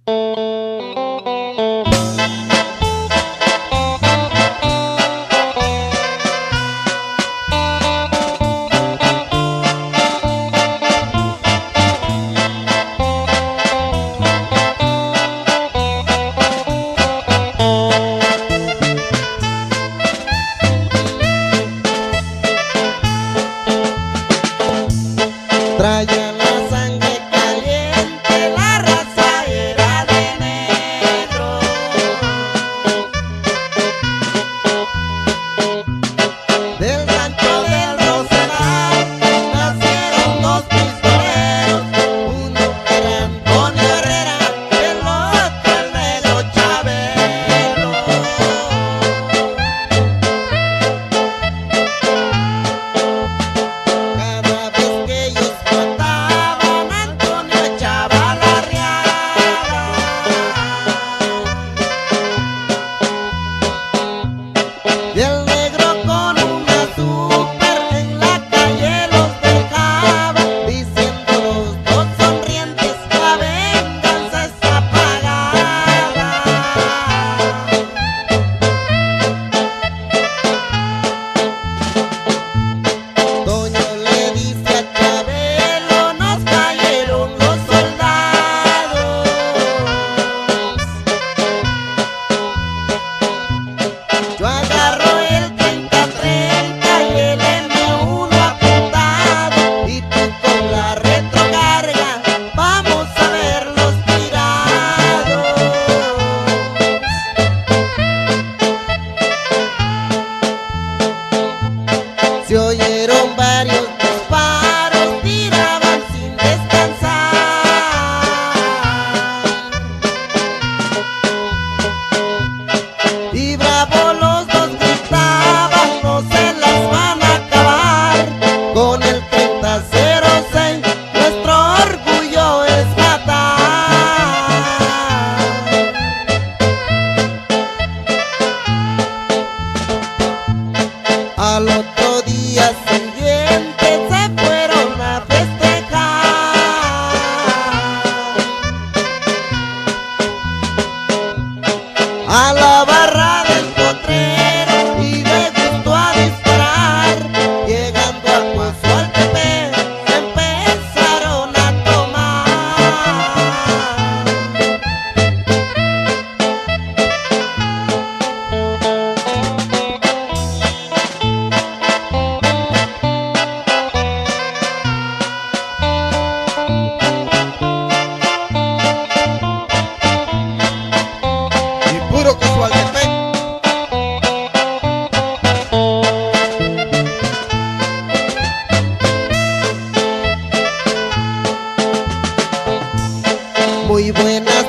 Traía la sangre caliente, la raza era de negro. Del rancho del Rosedal nacieron dos pistoleros, uno era Antonio Herrera, el otro el negro Chabelo. Cada vez que ellos mataban, Antonio echaba la riada. Y el negro con una super en la calle los dejaba, diciendo los dos sonrientes: la venganza está pagada. Toño le dice a Chabelo: nos cayeron los soldados. Yo agarro el 30-30 y el M1 apuntado, y tú con la retrocarga vamos a verlos tirados. Se oyeron varios disparos, tiraban sin descansar. Y bravo los dos gritaban: no se las van a acabar. Con el 30-06 nuestro orgullo es matar. Al otro día siguiente se fueron a festejar a la barra del potrero, y les gustó a disparar. Llegando a Cozualtepec se empezaron a tomar. Y puro Cozualtepec. Muy buenas